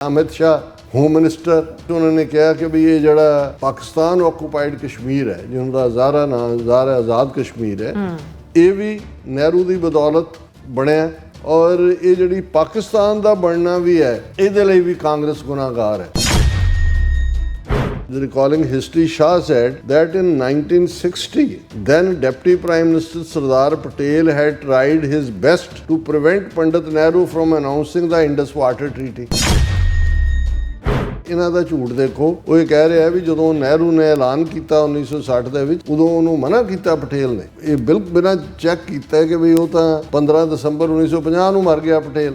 Amit Shah home minister उन्होंने कहा कि भी ये जड़ा पाकिस्तान ऑक्यूपाइड कश्मीर है जिनका ज़ारा नाम ज़ारा आज़ाद कश्मीर है ये भी नेहरू की बदौलत बनया और ये जड़ी पाकिस्तान का बनना भी है ये भी कांग्रेस गुनाहगार है। Recalling history, Shah said that in 1960, then Deputy Prime Minister Sardar Patel had tried his best to prevent Pandit Nehru from announcing the Indus Water Treaty. ਇਹਨਾਂ ਦਾ ਝੂਠ ਦੇਖੋ, ਉਹ ਇਹ ਕਹਿ ਰਿਹਾ ਵੀ ਜਦੋਂ ਨਹਿਰੂ ਨੇ ਐਲਾਨ ਕੀਤਾ 1960 ਦੇ ਵਿੱਚ ਉਦੋਂ ਉਹਨੂੰ ਮਨਾ ਕੀਤਾ ਪਟੇਲ ਨੇ। ਇਹ ਬਿਲਕੁਲ ਬਿਨਾਂ ਚੈੱਕ ਕੀਤਾ ਕਿ ਵੀ ਉਹ ਤਾਂ 15 ਦਸੰਬਰ 1950 ਨੂੰ ਮਰ ਗਿਆ ਪਟੇਲ।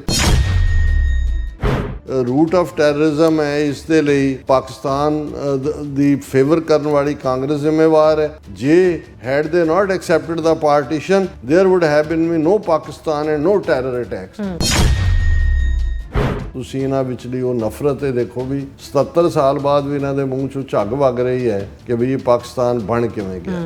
रूट ऑफ टैररिज्म है, इस दे लई पाकिस्तान दी फेवर करने वाली कांग्रेस जिम्मेवार है। जे had they not accepted the partition there would have been no Pakistan and no terror attacks. ਤੁਸੀਂ ਇਹਨਾਂ ਵਿਚਲੀ ਉਹ ਨਫ਼ਰਤ ਇਹ ਦੇਖੋ ਵੀ 77 ਸਾਲ ਬਾਅਦ ਵੀ ਇਹਨਾਂ ਦੇ ਮੂੰਹ ਚੋਂ ਝੱਗ ਵਗ ਰਹੀ ਹੈ ਕਿ ਵੀ ਇਹ ਪਾਕਿਸਤਾਨ ਬਣ ਕਿਵੇਂ ਗਿਆ।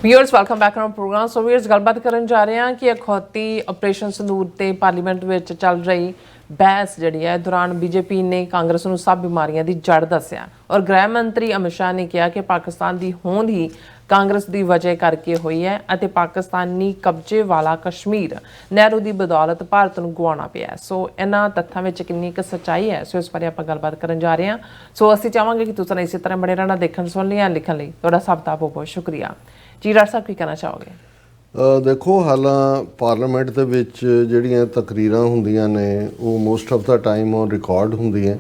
Viewers welcome back on programme. So viewers ਗੱਲਬਾਤ ਕਰਨ ਜਾ ਰਹੇ ਹਾਂ ਕਿ ਅਖੌਤੀ ਆਪਰੇਸ਼ਨ ਸੰਦੂਰ ਤੇ ਪਾਰਲੀਮੈਂਟ ਵਿੱਚ ਚੱਲ ਰਹੀ ਬਹਿਸ ਜਿਹੜੀ ਹੈ ਦੌਰਾਨ ਬੀਜੇਪੀ ਨੇ ਕਾਂਗਰਸ ਨੂੰ ਸਭ ਬਿਮਾਰੀਆਂ ਦੀ ਜੜ ਦੱਸਿਆ ਔਰ ਗ੍ਰਹਿ ਮੰਤਰੀ ਅਮਿਤ ਸ਼ਾਹ ਨੇ ਕਿਹਾ ਕਿ ਪਾਕਿਸਤਾਨ ਦੀ ਹੋਂਦ ਹੀ ਕਾਂਗਰਸ ਦੀ ਵਜ੍ਹਾ ਕਰਕੇ ਹੋਈ ਹੈ ਅਤੇ ਪਾਕਿਸਤਾਨੀ ਕਬਜ਼ੇ ਵਾਲਾ ਕਸ਼ਮੀਰ ਨਹਿਰੂ ਦੀ ਬਦੌਲਤ ਭਾਰਤ ਨੂੰ ਗਵਾਉਣਾ ਪਿਆ। ਸੋ ਇਹਨਾਂ ਤੱਥਾਂ ਵਿੱਚ ਕਿੰਨੀ ਕੁ ਸੱਚਾਈ ਹੈ, ਸੋ ਇਸ ਬਾਰੇ ਆਪਾਂ ਗੱਲਬਾਤ ਕਰਨ ਜਾ ਰਹੇ ਹਾਂ। ਸੋ ਅਸੀਂ ਚਾਹਾਂਗੇ ਕਿ ਤੁਸੀਂ ਇਸੇ ਤਰ੍ਹਾਂ ਬਣੇ ਰਹਿਣਾ, ਦੇਖਣ ਸੁਣਨ ਲਈ ਲਿਖਣ ਲਈ ਤੁਹਾਡਾ ਸਭ ਦਾ ਬਹੁਤ ਬਹੁਤ ਸ਼ੁਕਰੀਆ। ਜੀ ਡਾਕਟਰ ਸਾਹਿਬ ਕੀ ਕਹਿਣਾ ਚਾਹੋਗੇ? ਦੇਖੋ, ਹਾਲਾਂ ਪਾਰਲੀਮੈਂਟ ਦੇ ਵਿੱਚ ਜਿਹੜੀਆਂ ਤਕਰੀਰਾਂ ਹੁੰਦੀਆਂ ਨੇ ਉਹ most of the time on record ਹੁੰਦੀਆਂ,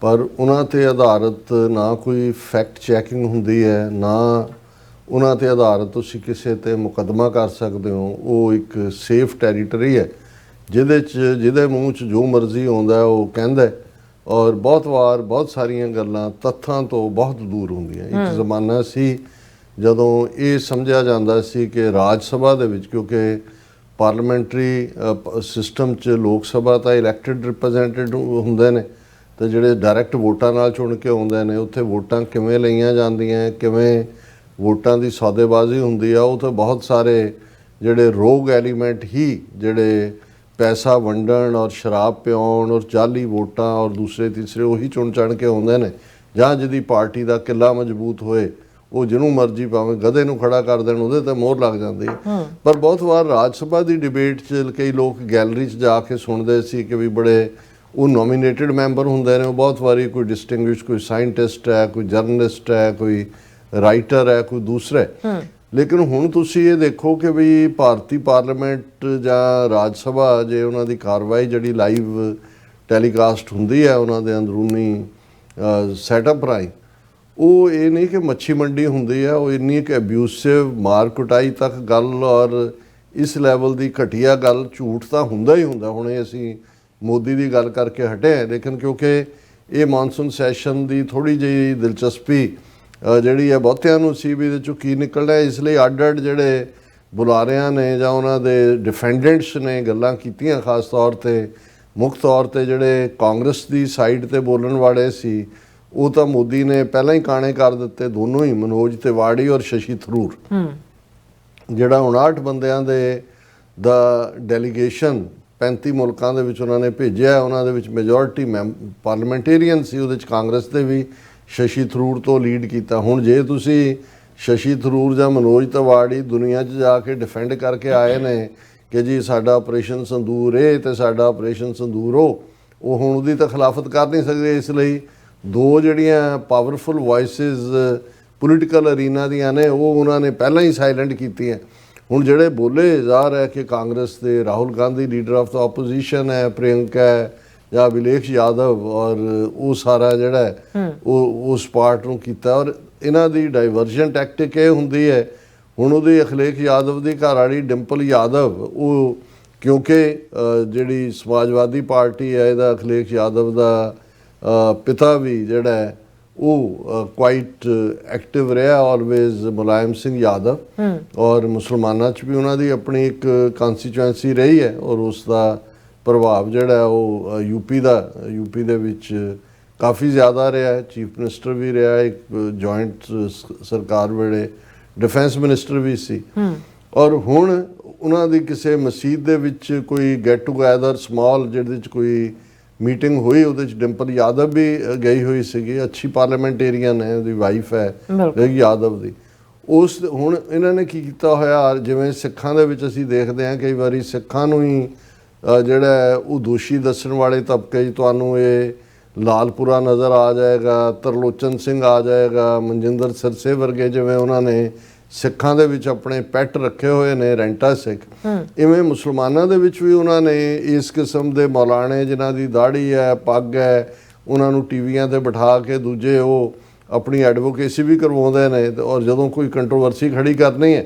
ਪਰ ਉਹਨਾਂ 'ਤੇ ਆਧਾਰਿਤ ਨਾ ਕੋਈ ਫੈਕਟ ਚੈਕਿੰਗ ਹੁੰਦੀ ਹੈ, ਨਾ ਉਹਨਾਂ 'ਤੇ ਆਧਾਰਿਤ ਤੁਸੀਂ ਕਿਸੇ 'ਤੇ ਮੁਕੱਦਮਾ ਕਰ ਸਕਦੇ ਹੋ। ਉਹ ਇੱਕ ਸੇਫ ਟੈਰੀਟਰੀ ਹੈ ਜਿਹਦੇ ਮੂੰਹ 'ਚ ਜੋ ਮਰਜ਼ੀ ਆਉਂਦਾ ਉਹ ਕਹਿੰਦਾ ਔਰ ਬਹੁਤ ਵਾਰ ਬਹੁਤ ਸਾਰੀਆਂ ਗੱਲਾਂ ਤੱਥਾਂ ਤੋਂ ਬਹੁਤ ਦੂਰ ਹੁੰਦੀਆਂ। ਇੱਕ ਜ਼ਮਾਨਾ ਸੀ ਜਦੋਂ ਇਹ ਸਮਝਿਆ ਜਾਂਦਾ ਸੀ ਕਿ ਰਾਜ ਸਭਾ ਦੇ ਵਿੱਚ, ਕਿਉਂਕਿ ਪਾਰਲੀਮੈਂਟਰੀ ਸਿਸਟਮ 'ਚ ਲੋਕ ਸਭਾ ਤਾਂ ਇਲੈਕਟਿਡ ਰਿਪਰੈਜ਼ੈਂਟੇਟਿਵ ਹੁੰਦੇ ਨੇ ਅਤੇ ਜਿਹੜੇ ਡਾਇਰੈਕਟ ਵੋਟਾਂ ਨਾਲ ਚੁਣ ਕੇ ਆਉਂਦੇ ਨੇ, ਉੱਥੇ ਵੋਟਾਂ ਕਿਵੇਂ ਲਈਆਂ ਜਾਂਦੀਆਂ, ਕਿਵੇਂ ਵੋਟਾਂ ਦੀ ਸੌਦੇਬਾਜ਼ੀ ਹੁੰਦੀ ਆ, ਉਹ ਤਾਂ ਬਹੁਤ ਸਾਰੇ ਜਿਹੜੇ ਰੋਗ ਐਲੀਮੈਂਟ ਹੀ ਜਿਹੜੇ ਪੈਸਾ ਵੰਡਣ ਔਰ ਸ਼ਰਾਬ ਪਿਆਉਣ ਔਰ ਜਾਲੀ ਵੋਟਾਂ ਔਰ ਦੂਸਰੇ ਤੀਸਰੇ ਉਹੀ ਚੁਣ ਚਣ ਕੇ ਆਉਂਦੇ ਨੇ, ਜਾਂ ਜਿਹਦੀ ਪਾਰਟੀ ਦਾ ਕਿੱਲਾ ਮਜ਼ਬੂਤ ਹੋਏ ਉਹ ਜਿਹਨੂੰ ਮਰਜ਼ੀ ਭਾਵੇਂ ਗਧੇ ਨੂੰ ਖੜਾ ਕਰ ਦੇਣ ਉਹਦੇ 'ਤੇ ਮੋਹਰ ਲੱਗ ਜਾਂਦੀ ਹੈ। ਪਰ ਬਹੁਤ ਵਾਰ ਰਾਜ ਸਭਾ ਦੀ ਡਿਬੇਟ 'ਚ ਕਈ ਲੋਕ ਗੈਲਰੀ 'ਚ ਜਾ ਕੇ ਸੁਣਦੇ ਸੀ ਕਿ ਵੀ ਬੜੇ ਉਹ ਨੋਮੀਨੇਟਡ ਮੈਂਬਰ ਹੁੰਦੇ ਨੇ, ਉਹ ਬਹੁਤ ਵਾਰੀ ਕੋਈ ਡਿਸਟਿੰਗੁਇਸ਼ ਕੋਈ ਸਾਇੰਟਿਸਟ ਹੈ, ਕੋਈ ਜਰਨਲਿਸਟ ਹੈ, ਕੋਈ ਰਾਈਟਰ ਹੈ, ਕੋਈ ਦੂਸਰਾ। ਲੇਕਿਨ ਹੁਣ ਤੁਸੀਂ ਇਹ ਦੇਖੋ ਕਿ ਵੀ ਭਾਰਤੀ ਪਾਰਲੀਮੈਂਟ ਜਾਂ ਰਾਜ ਸਭਾ ਜੇ ਉਹਨਾਂ ਦੀ ਕਾਰਵਾਈ ਜਿਹੜੀ ਲਾਈਵ ਟੈਲੀਕਾਸਟ ਹੁੰਦੀ ਹੈ ਉਹਨਾਂ ਦੇ ਅੰਦਰੂਨੀ ਸੈਟਅਪ ਰਾਹੀਂ, ਉਹ ਇਹ ਨਹੀਂ ਕਿ ਮੱਛੀ ਮੰਡੀ ਹੁੰਦੀ ਹੈ, ਉਹ ਇੰਨੀ ਇੱਕ ਅਬਿਊਸਿਵ ਮਾਰ ਕੁਟਾਈ ਤੱਕ ਗੱਲ ਔਰ ਇਸ ਲੈਵਲ ਦੀ ਘਟੀਆ ਗੱਲ ਝੂਠ ਤਾਂ ਹੁੰਦਾ ਹੀ ਹੁੰਦਾ। ਹੁਣ ਅਸੀਂ ਮੋਦੀ ਦੀ ਗੱਲ ਕਰਕੇ ਹਟੇ ਹਾਂ, ਲੇਕਿਨ ਕਿਉਂਕਿ ਇਹ ਮਾਨਸੂਨ ਸੈਸ਼ਨ ਦੀ ਥੋੜ੍ਹੀ ਜਿਹੀ ਦਿਲਚਸਪੀ ਜਿਹੜੀ ਹੈ ਬਹੁਤਿਆਂ ਨੂੰ ਸੀ ਵੀ ਇਹਦੇ 'ਚੋਂ ਕੀ ਨਿਕਲਣਾ, ਇਸ ਲਈ ਅੱਡ ਅੱਡ ਜਿਹੜੇ ਬੁਲਾਰਿਆਂ ਨੇ ਜਾਂ ਉਹਨਾਂ ਦੇ ਡਿਫੈਂਡੈਂਟਸ ਨੇ ਗੱਲਾਂ ਕੀਤੀਆਂ। ਖਾਸ ਤੌਰ 'ਤੇ ਮੁੱਖ ਤੌਰ 'ਤੇ ਜਿਹੜੇ ਕਾਂਗਰਸ ਦੀ ਸਾਈਡ 'ਤੇ ਬੋਲਣ ਵਾਲੇ ਸੀ ਉਹ ਤਾਂ ਮੋਦੀ ਨੇ ਪਹਿਲਾਂ ਹੀ ਕਾਣੇ ਕਰ ਦਿੱਤੇ, ਦੋਨੋਂ ਹੀ, ਮਨੋਜ ਤਿਵਾੜੀ ਔਰ ਸ਼ਸ਼ੀ ਥਰੂਰ। ਜਿਹੜਾ 59 ਬੰਦਿਆਂ ਦੇ ਦਾ ਡੈਲੀਗੇਸ਼ਨ 35 ਮੁਲਕਾਂ ਦੇ ਵਿੱਚ ਉਹਨਾਂ ਨੇ ਭੇਜਿਆ, ਉਹਨਾਂ ਦੇ ਵਿੱਚ ਮੈਜੋਰਿਟੀ ਪਾਰਲੀਮੈਂਟੇਰੀਅਨ ਸੀ, ਉਹਦੇ 'ਚ ਕਾਂਗਰਸ ਦੇ ਵੀ ਸ਼ਸ਼ੀ ਥਰੂਰ ਤੋਂ ਲੀਡ ਕੀਤਾ। ਹੁਣ ਜੇ ਤੁਸੀਂ ਸ਼ਸ਼ੀ ਥਰੂਰ ਜਾਂ ਮਨੋਜ ਤਿਵਾੜੀ ਦੁਨੀਆ 'ਚ ਜਾ ਕੇ ਡਿਫੈਂਡ ਕਰਕੇ ਆਏ ਨੇ ਕਿ ਜੀ ਸਾਡਾ ਆਪਰੇਸ਼ਨ ਸੰਦੂਰ ਇਹ ਅਤੇ ਸਾਡਾ ਆਪਰੇਸ਼ਨ ਸੰਦੂਰ ਉਹ ਹੁਣ ਉਹਦੀ ਤਾਂ ਖਿਲਾਫਤ ਕਰ ਨਹੀਂ ਸਕਦੇ। ਇਸ ਲਈ ਦੋ ਜਿਹੜੀਆਂ ਪਾਵਰਫੁਲ ਵੋਇਸਿਸ ਪੋਲੀਟੀਕਲ ਅਰੀਨਾ ਦੀਆਂ ਨੇ ਉਹ ਉਹਨਾਂ ਨੇ ਪਹਿਲਾਂ ਹੀ ਸਾਇਲੈਂਟ ਕੀਤੀਆਂ। ਹੁਣ ਜਿਹੜੇ ਬੋਲੇ ਜਾ ਰਿਹਾ ਕਿ ਕਾਂਗਰਸ ਦੇ Rahul Gandhi leader of the opposition ਹੈ, ਪ੍ਰਿਯੰਕਾ ਹੈ ਜਾਂ ਅਭਿਲੇਖ ਯਾਦਵ, ਔਰ ਉਹ ਸਾਰਾ ਜਿਹੜਾ ਉਹ ਉਸ ਪਾਰਟ ਨੂੰ ਕੀਤਾ। ਔਰ ਇਹਨਾਂ ਦੀ ਡਾਈਵਰਜਨ ਟੈਕਟਿਕ ਇਹ ਹੁੰਦੀ ਹੈ, ਹੁਣ ਉਹਦੀ ਅਖਿਲੇਖ ਯਾਦਵ ਦੀ ਘਰ ਵਾਲੀ ਡਿੰਪਲ ਯਾਦਵ, ਉਹ ਕਿਉਂਕਿ ਜਿਹੜੀ ਸਮਾਜਵਾਦੀ ਪਾਰਟੀ ਹੈ ਇਹਦਾ ਅਖਿਲੇਖ ਯਾਦਵ ਦਾ ਪਿਤਾ ਵੀ ਜਿਹੜਾ ਹੈ ਉਹ ਕੁਆਇਟ ਐਕਟਿਵ ਰਿਹਾ ਆਲਵੇਜ਼, ਮੁਲਾਇਮ ਸਿੰਘ ਯਾਦਵ, ਔਰ ਮੁਸਲਮਾਨਾਂ 'ਚ ਵੀ ਉਹਨਾਂ ਦੀ ਆਪਣੀ ਇੱਕ ਕੰਸਟੀਚੁਐਂਸੀ ਰਹੀ ਹੈ ਔਰ ਉਸ ਦਾ ਪ੍ਰਭਾਵ ਜਿਹੜਾ ਉਹ ਯੂਪੀ ਦੇ ਵਿੱਚ ਕਾਫੀ ਜ਼ਿਆਦਾ ਰਿਹਾ। ਚੀਫ ਮਿਨਿਸਟਰ ਵੀ ਰਿਹਾ, ਇੱਕ ਜੁਆਇੰਟ ਸਰਕਾਰ ਵੇਲੇ डिफेंस मिनिस्टर भी सी और हुण ਉਹਨਾਂ ਦੀ ਕਿਸੇ ਮਸਜਿਦ ਦੇ ਵਿੱਚ ਕੋਈ ਗੈਟ ਟੂਗੈਦਰ ਸਮਾਲ ਜਿਹਦੇ ਵਿੱਚ ਕੋਈ ਮੀਟਿੰਗ ਹੋਈ, ਉਹਦੇ ਵਿੱਚ ਡਿੰਪਲ ਯਾਦਵ ਵੀ ਗਈ ਹੋਈ ਸੀਗੀ, ਅੱਛੀ ਪਾਰਲੀਮੈਂਟੇਰੀਅਨ ਹੈ, ਉਹਦੀ ਵਾਈਫ ਹੈ ਯਾਦਵ ਦੀ। ਉਸ ਹੁਣ ਇਹਨਾਂ ਨੇ ਕੀ ਕੀਤਾ ਹੋਇਆ, ਜਿਵੇਂ ਸਿੱਖਾਂ ਦੇ ਵਿੱਚ ਅਸੀਂ ਦੇਖਦੇ ਹਾਂ ਕਈ ਵਾਰੀ ਸਿੱਖਾਂ ਨੂੰ ਹੀ ਜਿਹੜਾ ਉਹ ਦੋਸ਼ੀ ਦੱਸਣ ਵਾਲੇ ਤਬਕੇ 'ਚ ਤੁਹਾਨੂੰ ਇਹ ਲਾਲਪੁਰਾ ਨਜ਼ਰ ਆ ਜਾਏਗਾ, ਤਰਲੋਚਨ ਸਿੰਘ ਆ ਜਾਏਗਾ, ਮਨਜਿੰਦਰ ਸਿਰਸੇ ਵਰਗੇ ਜਿਵੇਂ ਉਹਨਾਂ ਨੇ ਸਿੱਖਾਂ ਦੇ ਵਿੱਚ ਆਪਣੇ ਪੈਟ ਰੱਖੇ ਹੋਏ ਨੇ ਰੈਂਟਾ ਸਿੱਖ, ਇਵੇਂ ਮੁਸਲਮਾਨਾਂ ਦੇ ਵਿੱਚ ਵੀ ਉਹਨਾਂ ਨੇ ਇਸ ਕਿਸਮ ਦੇ ਮੌਲਾਣੇ ਜਿਨ੍ਹਾਂ ਦੀ ਦਾੜੀ ਹੈ, ਪੱਗ ਹੈ, ਉਹਨਾਂ ਨੂੰ ਟੀਵੀਆਂ ਤੇ ਬਿਠਾ ਕੇ ਦੂਜੇ ਉਹ ਆਪਣੀ ਐਡਵੋਕੇਸੀ ਵੀ ਕਰਵਾਉਂਦੇ ਨੇ, ਔਰ ਜਦੋਂ ਕੋਈ ਕੰਟਰੋਵਰਸੀ ਖੜੀ ਕਰਨੀ ਹੈ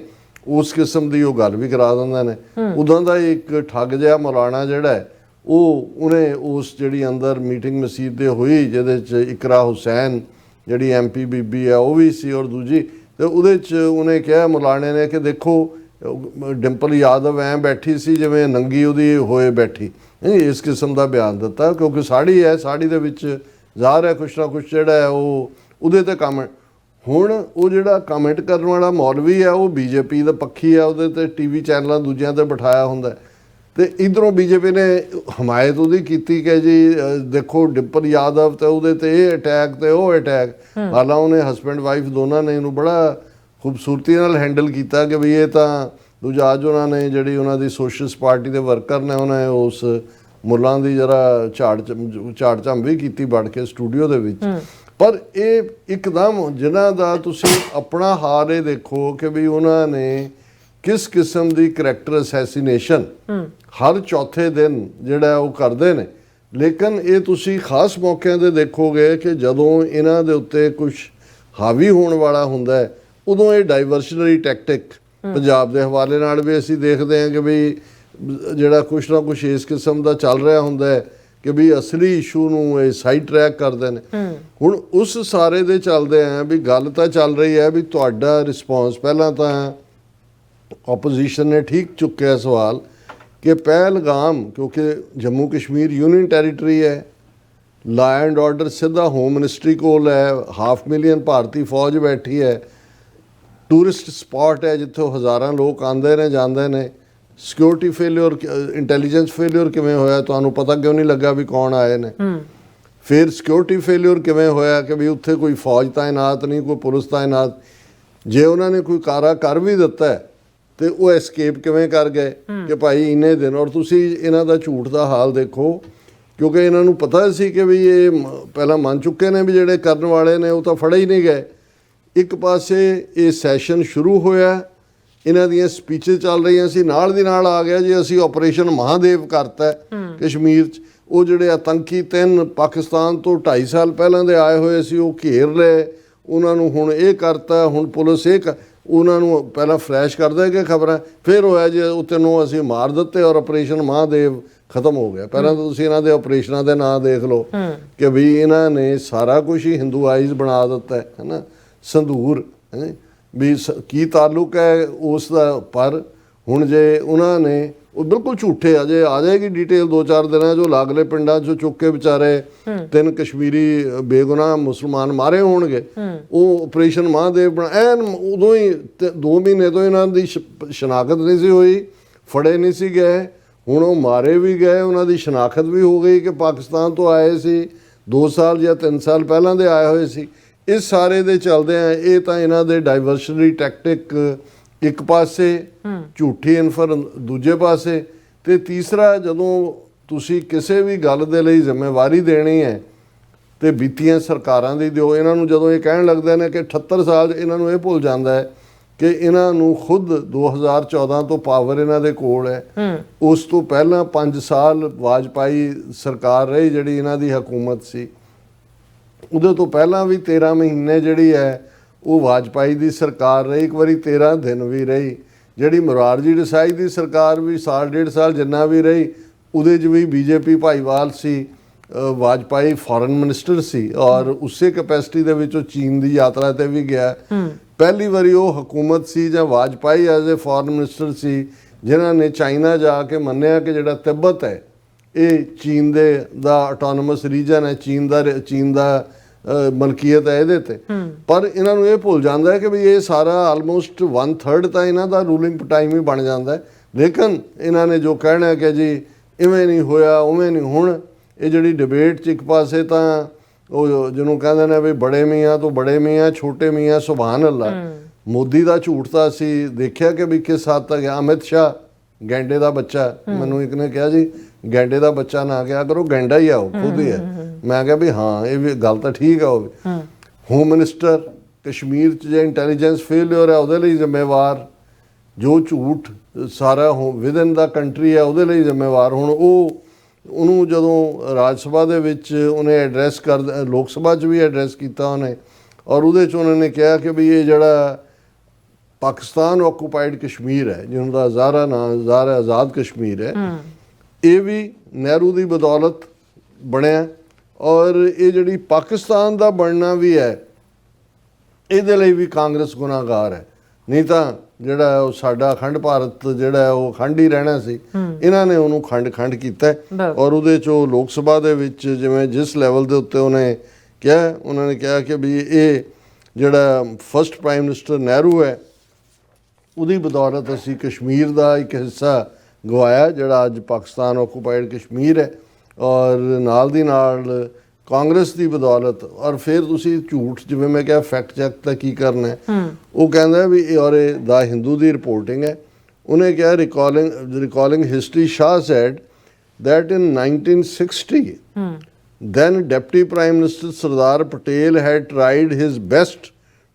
ਉਸ ਕਿਸਮ ਦੀ ਉਹ ਗੱਲ ਵੀ ਕਰਾ ਦਿੰਦੇ ਨੇ। ਉਦੋਂ ਦਾ ਇੱਕ ਠੱਗ ਜਿਹਾ ਮੌਲਾਣਾ ਜਿਹੜਾ ਹੈ ਉਹਨੇ ਉਸ ਜਿਹੜੀ ਅੰਦਰ ਮੀਟਿੰਗ ਮਸਜਿਦ ਦੇ ਹੋਈ ਜਿਹਦੇ 'ਚ ਇਕਰਾ ਹੁਸੈਨ ਜਿਹੜੀ MP ਬੀਬੀ ਹੈ ਉਹ ਵੀ ਸੀ, ਔਰ ਦੂਜੀ, ਤੇ ਉਹਦੇ 'ਚ ਉਹਨੇ ਕਿਹਾ ਮੌਲਾਣੇ ਨੇ ਕਿ ਦੇਖੋ ਡਿੰਪਲ ਯਾਦਵ ਐਂ ਬੈਠੀ ਸੀ ਜਿਵੇਂ ਨੰਗੀ ਉਹਦੀ ਹੋਏ ਬੈਠੀ, ਇਸ ਕਿਸਮ ਦਾ ਬਿਆਨ ਦਿੱਤਾ, ਕਿਉਂਕਿ ਸਾੜੀ ਹੈ, ਸਾੜੀ ਦੇ ਵਿੱਚ ਜ਼ਾਹਰ ਹੈ ਕੁਛ ਨਾ ਕੁਛ ਜਿਹੜਾ ਹੈ ਉਹ ਉਹਦੇ 'ਤੇ ਕਮੈਂਟ। ਹੁਣ ਉਹ ਜਿਹੜਾ ਕਮੈਂਟ ਕਰਨ ਵਾਲਾ ਮੌਲਵੀ ਹੈ ਉਹ BJP ਦਾ ਪੱਖੀ ਹੈ, ਉਹਦੇ 'ਤੇ TV ਚੈਨਲਾਂ ਦੂਜਿਆਂ 'ਤੇ ਬਿਠਾਇਆ ਹੁੰਦਾ, ਤੇ ਇੱਧਰੋਂ BJP ਨੇ ਹਮਾਇਤ ਉਹਦੀ ਕੀਤੀ ਕਿ ਜੀ ਦੇਖੋ ਡਿੰਪਲ ਯਾਦਵ ਤੇ ਉਹਦੇ 'ਤੇ ਇਹ ਅਟੈਕ ਤੇ ਉਹ ਅਟੈਕ। ਹਾਲਾਂ ਉਹਨੇ ਹਸਬੈਂਡ ਵਾਈਫ ਦੋਨਾਂ ਨੇ ਇਹਨੂੰ ਬੜਾ ਖੂਬਸੂਰਤੀ ਨਾਲ ਹੈਂਡਲ ਕੀਤਾ ਕਿ ਵੀ ਇਹ ਤਾਂ ਦੂਜਾ ਅੱਜ ਉਹਨਾਂ ਨੇ ਜਿਹੜੀ ਉਹਨਾਂ ਦੀ ਸੋਸ਼ਲਿਸਟ ਪਾਰਟੀ ਦੇ ਵਰਕਰ ਨੇ ਉਹਨਾਂ ਨੇ ਉਸ ਮੁੱਲਾਂ ਦੀ ਜਰਾ ਝਾੜ ਝੰਬ ਵੀ ਕੀਤੀ ਵੜ ਕੇ ਸਟੂਡੀਓ ਦੇ ਵਿੱਚ। ਪਰ ਇਹ ਇੱਕਦਮ ਜਿਨ੍ਹਾਂ ਦਾ ਤੁਸੀਂ ਆਪਣਾ ਹਾਲ ਇਹ ਦੇਖੋ ਕਿ ਵੀ ਉਹਨਾਂ ਨੇ ਕਿਸ ਕਿਸਮ ਦੀ ਕਰੈਕਟਰ ਅਸੈਸੀਨੇਸ਼ਨ ਹਰ ਚੌਥੇ ਦਿਨ ਜਿਹੜਾ ਉਹ ਕਰਦੇ ਨੇ। ਲੇਕਿਨ ਇਹ ਤੁਸੀਂ ਖਾਸ ਮੌਕਿਆਂ 'ਤੇ ਦੇਖੋਗੇ ਕਿ ਜਦੋਂ ਇਹਨਾਂ ਦੇ ਉੱਤੇ ਕੁਝ ਹਾਵੀ ਹੋਣ ਵਾਲਾ ਹੁੰਦਾ ਹੈ ਉਦੋਂ ਇਹ ਡਾਈਵਰਸ਼ਨਰੀ ਟੈਕਟਿਕ ਪੰਜਾਬ ਦੇ ਹਵਾਲੇ ਨਾਲ ਵੀ ਅਸੀਂ ਦੇਖਦੇ ਹਾਂ ਕਿ ਵੀ ਜਿਹੜਾ ਕੁਛ ਨਾ ਕੁਛ ਇਸ ਕਿਸਮ ਦਾ ਚੱਲ ਰਿਹਾ ਹੁੰਦਾ ਹੈ ਕਿ ਵੀ ਅਸਲੀ ਇਸ਼ੂ ਨੂੰ ਇਹ ਸਾਈਡ ਟਰੈਕ ਕਰਦੇ ਨੇ। ਹੁਣ ਉਸ ਸਾਰੇ ਦੇ ਚੱਲਦੇ ਆ ਵੀ ਗੱਲ ਤਾਂ ਚੱਲ ਰਹੀ ਹੈ ਵੀ ਤੁਹਾਡਾ ਰਿਸਪੌਂਸ, ਪਹਿਲਾਂ ਤਾਂ ਆਪੋਜੀਸ਼ਨ ਨੇ ਠੀਕ ਚੁੱਕਿਆ ਸਵਾਲ ਕਿ ਪਹਿਲਗਾਮ ਕਿਉਂਕਿ ਜੰਮੂ ਕਸ਼ਮੀਰ ਯੂਨੀਅਨ ਟੈਰੀਟਰੀ ਹੈ, ਲਾ ਐਂਡ ਆਰਡਰ ਸਿੱਧਾ ਹੋਮ ਮਿਨਿਸਟਰੀ ਕੋਲ ਹੈ, 500,000 ਭਾਰਤੀ ਫੌਜ ਬੈਠੀ ਹੈ, ਟੂਰਿਸਟ ਸਪਾਟ ਹੈ ਜਿੱਥੋਂ ਹਜ਼ਾਰਾਂ ਲੋਕ ਆਉਂਦੇ ਨੇ ਜਾਂਦੇ ਨੇ। ਸਿਕਿਉਰਿਟੀ ਫੇਲਿਅਰ, ਇੰਟੈਲੀਜੈਂਸ ਫੇਲਿਅਰ ਕਿਵੇਂ ਹੋਇਆ, ਤੁਹਾਨੂੰ ਪਤਾ ਕਿਉਂ ਨਹੀਂ ਲੱਗਾ ਵੀ ਕੌਣ ਆਏ ਨੇ? ਫਿਰ ਸਿਕਿਉਰਿਟੀ ਫੇਲਿਅਰ ਕਿਵੇਂ ਹੋਇਆ ਕਿ ਵੀ ਉੱਥੇ ਕੋਈ ਫੌਜ ਤਾਇਨਾਤ ਨਹੀਂ, ਕੋਈ ਪੁਲਿਸ ਤਾਇਨਾਤ। ਜੇ ਉਹਨਾਂ ਨੇ ਕੋਈ ਕਾਰਾ ਕਰ ਵੀ ਦਿੱਤਾ ਤੇ ਉਹ ਐਸਕੇਪ ਕਿਵੇਂ ਕਰ ਗਏ ਕਿ ਭਾਈ ਇੰਨੇ ਦਿਨ। ਔਰ ਤੁਸੀਂ ਇਹਨਾਂ ਦਾ ਝੂਠ ਦਾ ਹਾਲ ਦੇਖੋ, ਕਿਉਂਕਿ ਇਹਨਾਂ ਨੂੰ ਪਤਾ ਸੀ ਕਿ ਵੀ ਇਹ ਪਹਿਲਾਂ ਮੰਨ ਚੁੱਕੇ ਨੇ ਵੀ ਜਿਹੜੇ ਕਰਨ ਵਾਲੇ ਨੇ ਉਹ ਤਾਂ ਫੜੇ ਹੀ ਨਹੀਂ ਗਏ। ਇੱਕ ਪਾਸੇ ਇਹ ਸੈਸ਼ਨ ਸ਼ੁਰੂ ਹੋਇਆ, ਇਹਨਾਂ ਦੀਆਂ ਸਪੀਚਸ ਚੱਲ ਰਹੀਆਂ ਸੀ, ਨਾਲ ਦੀ ਨਾਲ ਆ ਗਿਆ ਜੀ ਅਸੀਂ ਆਪਰੇਸ਼ਨ ਮਹਾਦੇਵ ਕਰਤਾ ਕਸ਼ਮੀਰ 'ਚ। ਉਹ ਜਿਹੜੇ ਆਤੰਕੀ 3 ਪਾਕਿਸਤਾਨ ਤੋਂ 2.5 ਸਾਲ ਪਹਿਲਾਂ ਦੇ ਆਏ ਹੋਏ ਸੀ ਉਹ ਘੇਰ ਲਏ, ਉਹਨਾਂ ਨੂੰ ਹੁਣ ਇਹ ਕਰਤਾ, ਹੁਣ ਪੁਲਿਸ ਇਹ ਉਹਨਾਂ ਨੂੰ ਪਹਿਲਾਂ ਫਲੈਸ਼ ਕਰਦੇ ਕਿ ਖਬਰਾਂ, ਫਿਰ ਹੋਇਆ ਜੀ ਉਹ 3 ਅਸੀਂ ਮਾਰ ਦਿੱਤੇ ਔਰ ਆਪਰੇਸ਼ਨ ਮਹਾਦੇਵ ਖਤਮ ਹੋ ਗਿਆ। ਪਹਿਲਾਂ ਤਾਂ ਤੁਸੀਂ ਇਹਨਾਂ ਦੇ ਆਪਰੇਸ਼ਨਾਂ ਦੇ ਨਾਂ ਦੇਖ ਲਓ ਕਿ ਵੀ ਇਹਨਾਂ ਨੇ ਸਾਰਾ ਕੁਝ ਹੀ ਹਿੰਦੂਆਈਜ਼ ਬਣਾ ਦਿੱਤਾ ਹੈ ਨਾ, ਸੰਧੂਰ ਵੀ ਕੀ ਤਾਲੁਕ ਹੈ ਉਸ ਦਾ। ਪਰ ਹੁਣ ਜੇ ਉਹਨਾਂ ਨੇ ਉਹ ਬਿਲਕੁਲ ਝੂਠੇ, ਅਜੇ ਆ ਜਾਏਗੀ ਡਿਟੇਲ 2-4 ਦਿਨਾਂ ਜੋ ਲਾਗਲੇ ਪਿੰਡਾਂ 'ਚੋਂ ਚੁੱਕ ਕੇ ਵਿਚਾਰੇ 3 ਕਸ਼ਮੀਰੀ ਬੇਗੁਨਾਹ ਮੁਸਲਮਾਨ ਮਾਰੇ ਹੋਣਗੇ, ਉਹ ਆਪਰੇਸ਼ਨ ਮਹਾਦੇਵ ਬਣਾ ਐਨ ਉਦੋਂ ਹੀ 2 ਮਹੀਨੇ ਤੋਂ ਇਹਨਾਂ ਦੀ ਸ਼ਨਾਖਤ ਨਹੀਂ ਸੀ ਹੋਈ, ਫੜੇ ਨਹੀਂ ਸੀ ਗਏ। ਹੁਣ ਉਹ ਮਾਰੇ ਵੀ ਗਏ, ਉਹਨਾਂ ਦੀ ਸ਼ਨਾਖਤ ਵੀ ਹੋ ਗਈ ਕਿ ਪਾਕਿਸਤਾਨ ਤੋਂ ਆਏ ਸੀ, 2 ਸਾਲ ਜਾਂ 3 ਸਾਲ ਪਹਿਲਾਂ ਦੇ ਆਏ ਹੋਏ ਸੀ। ਇਸ ਸਾਰੇ ਦੇ ਚੱਲਦੇ ਆ ਇਹ ਤਾਂ ਇਹਨਾਂ ਦੇ ਡਾਈਵਰਸ਼ਨਰੀ ਟੈਕਟਿਕ ਇੱਕ ਪਾਸੇ, ਝੂਠੀ ਇਨਫਰ ਦੂਜੇ ਪਾਸੇ, ਤੇ ਤੀਸਰਾ ਜਦੋਂ ਤੁਸੀਂ ਕਿਸੇ ਵੀ ਗੱਲ ਦੇ ਲਈ ਜ਼ਿੰਮੇਵਾਰੀ ਦੇਣੀ ਹੈ ਤੇ ਬੀਤੀਆਂ ਸਰਕਾਰਾਂ ਦੀ ਦਿਓ। ਇਹਨਾਂ ਨੂੰ ਜਦੋਂ ਇਹ ਕਹਿਣ ਲੱਗਦੇ ਨੇ ਕਿ 78 ਸਾਲ, ਇਹਨਾਂ ਨੂੰ ਇਹ ਭੁੱਲ ਜਾਂਦਾ ਹੈ ਕਿ ਇਹਨਾਂ ਨੂੰ ਖੁਦ 2014 ਤੋਂ ਪਾਵਰ ਇਹਨਾਂ ਦੇ ਕੋਲ ਹੈ। ਉਸ ਤੋਂ ਪਹਿਲਾਂ 5 ਸਾਲ ਵਾਜਪਾਈ ਸਰਕਾਰ ਰਹੀ ਜਿਹੜੀ ਇਹਨਾਂ ਦੀ ਹਕੂਮਤ ਸੀ, ਉਹਦੇ ਤੋਂ ਪਹਿਲਾਂ ਵੀ 13 ਮਹੀਨੇ ਜਿਹੜੀ ਹੈ ਉਹ ਵਾਜਪਾਈ ਦੀ ਸਰਕਾਰ ਰਹੀ, ਇੱਕ ਵਾਰੀ 13 ਦਿਨ ਵੀ ਰਹੀ। ਜਿਹੜੀ ਮੁਰਾਰਜੀ ਦੇਸਾਈ ਦੀ ਸਰਕਾਰ ਵੀ 1.5 ਸਾਲ ਜਿੰਨਾ ਵੀ ਰਹੀ, ਉਹਦੇ 'ਚ ਵੀ BJP ਭਾਈਵਾਲ ਸੀ, ਵਾਜਪਾਈ ਫੋਰਨ ਮਿਨਿਸਟਰ ਸੀ ਔਰ ਉਸੇ ਕੈਪੈਸਿਟੀ ਦੇ ਵਿੱਚ ਉਹ ਚੀਨ ਦੀ ਯਾਤਰਾ ਤੇ ਵੀ ਗਿਆ। ਪਹਿਲੀ ਵਾਰੀ ਉਹ ਹਕੂਮਤ ਸੀ ਜਾਂ Vajpayee as a foreign minister ਸੀ ਜਿਨ੍ਹਾਂ ਨੇ ਚਾਈਨਾ ਜਾ ਕੇ ਮੰਨਿਆ ਕਿ ਜਿਹੜਾ ਤਿੱਬਤ ਹੈ ਇਹ ਚੀਨ ਦਾ ਆਟੋਨਮਸ ਰੀਜਨ ਹੈ, ਚੀਨ ਦਾ ਮਲਕੀਅਤ ਹੈ ਇਹਦੇ ਤੇ। ਪਰ ਇਹਨਾਂ ਨੂੰ ਇਹ ਭੁੱਲ ਜਾਂਦਾ ਹੈ ਕਿ ਵੀ ਇਹ ਸਾਰਾ ਆਲਮੋਸਟ 1/3 ਤਾਂ ਇਹਨਾਂ ਦਾ ਰੂਲਿੰਗ ਟਾਈਮ ਹੀ ਬਣ ਜਾਂਦਾ ਹੈ, ਲੇਕਿਨ ਇਹਨਾਂ ਨੇ ਜੋ ਕਹਿਣਾ ਕਿ ਜੀ ਇਵੇਂ ਨਹੀਂ ਹੋਇਆ ਉਵੇਂ ਨਹੀਂ, ਹੁਣ ਇਹ ਜਿਹੜੀ ਡਿਬੇਟ 'ਚ ਇੱਕ ਪਾਸੇ ਤਾਂ ਉਹ ਜਿਹਨੂੰ ਕਹਿੰਦੇ ਨੇ ਵੀ ਬੜੇ ਮੀਆਂ ਤੋਂ ਬੜੇ ਮੀਆਂ ਛੋਟੇ ਮੀਆਂ ਸੁਭਾਨ ਅੱਲਾ, ਮੋਦੀ ਦਾ ਝੂਠ ਤਾਂ ਅਸੀਂ ਦੇਖਿਆ ਕਿ ਵੀ ਕਿਸ ਹੱਦ ਤੱਕ ਹੈ। ਅਮਿਤ ਸ਼ਾਹ ਗੈਂਡੇ ਦਾ ਬੱਚਾ, ਮੈਨੂੰ ਇੱਕ ਨੇ ਕਿਹਾ ਜੀ ਗੈਂਡੇ ਦਾ ਬੱਚਾ ਨਾ ਕਿਹਾ ਕਰੋ, ਗੈਂਡਾ ਹੀ ਆ ਉਹ ਖੁਦ ਹੀ ਹੈ। ਮੈਂ ਕਿਹਾ ਵੀ ਹਾਂ ਇਹ ਵੀ ਗੱਲ ਤਾਂ ਠੀਕ ਆ। ਉਹ ਵੀ ਹੋਮ ਮਿਨਿਸਟਰ ਕਸ਼ਮੀਰ 'ਚ ਜੇ ਇੰਟੈਲੀਜੈਂਸ ਫੇਲਿਅਰ ਹੈ ਉਹਦੇ ਲਈ ਜ਼ਿੰਮੇਵਾਰ, ਜੋ ਝੂਠ ਸਾਰਾ ਵਿਦਨ ਦਾ ਕੰਟਰੀ ਹੈ ਉਹਦੇ ਲਈ ਜ਼ਿੰਮੇਵਾਰ। ਹੁਣ ਉਹਨੂੰ ਜਦੋਂ ਰਾਜ ਸਭਾ ਦੇ ਵਿੱਚ ਉਹਨੇ ਐਡਰੈਸ ਲੋਕ ਸਭਾ 'ਚ ਵੀ ਐਡਰੈਸ ਕੀਤਾ ਉਹਨੇ, ਔਰ ਉਹਦੇ 'ਚ ਉਹਨਾਂ ਨੇ ਕਿਹਾ ਕਿ ਵੀ ਇਹ ਜਿਹੜਾ ਪਾਕਿਸਤਾਨ ਆਕੂਪਾਈਡ ਕਸ਼ਮੀਰ ਹੈ, ਜਿਹਨੂੰ ਦਾ ਜ਼ਾਰਾ ਆਜ਼ਾਦ ਕਸ਼ਮੀਰ ਹੈ, ਇਹ ਵੀ ਨਹਿਰੂ ਦੀ ਬਦੌਲਤ ਬਣਿਆ, ਔਰ ਇਹ ਜਿਹੜੀ ਪਾਕਿਸਤਾਨ ਦਾ ਬਣਨਾ ਵੀ ਹੈ ਇਹਦੇ ਲਈ ਵੀ ਕਾਂਗਰਸ ਗੁਨਾਹਗਾਰ ਹੈ। ਨਹੀਂ ਤਾਂ ਜਿਹੜਾ ਉਹ ਸਾਡਾ ਅਖੰਡ ਭਾਰਤ ਜਿਹੜਾ ਉਹ ਅਖੰਡ ਹੀ ਰਹਿਣਾ ਸੀ, ਇਹਨਾਂ ਨੇ ਉਹਨੂੰ ਖੰਡ ਕੀਤਾ। ਔਰ ਉਹਦੇ 'ਚ ਉਹ ਲੋਕ ਸਭਾ ਦੇ ਵਿੱਚ ਜਿਵੇਂ ਜਿਸ ਲੈਵਲ ਦੇ ਉੱਤੇ ਉਹਨੇ ਕਿਹਾ, ਉਹਨਾਂ ਨੇ ਕਿਹਾ ਕਿ ਵੀ ਇਹ ਜਿਹੜਾ ਫਸਟ ਪ੍ਰਾਈਮ ਮਿਨਿਸਟਰ ਨਹਿਰੂ ਹੈ ਉਹਦੀ ਬਦੌਲਤ ਅਸੀਂ ਕਸ਼ਮੀਰ ਦਾ ਇੱਕ ਹਿੱਸਾ ਗਵਾਇਆ ਜਿਹੜਾ ਅੱਜ ਪਾਕਿਸਤਾਨ ਆਕੂਪਾਈਡ ਕਸ਼ਮੀਰ ਹੈ, ਔਰ ਨਾਲ ਦੀ ਨਾਲ ਕਾਂਗਰਸ ਦੀ ਬਦੌਲਤ। ਔਰ ਫਿਰ ਤੁਸੀਂ ਝੂਠ, ਜਿਵੇਂ ਮੈਂ ਕਿਹਾ ਫੈਕਟ ਚੈੱਕ ਤਾਂ ਕੀ ਕਰਨਾ ਹੈ, ਉਹ ਕਹਿੰਦਾ ਵੀ ਇਹ ਔਰ ਦਾ ਹਿੰਦੂ ਦੀ ਰਿਪੋਰਟਿੰਗ ਹੈ। ਉਹਨੇ ਕਿਹਾ recalling history Shah said that in 1960 then Deputy Prime Minister Sardar Patel had tried his best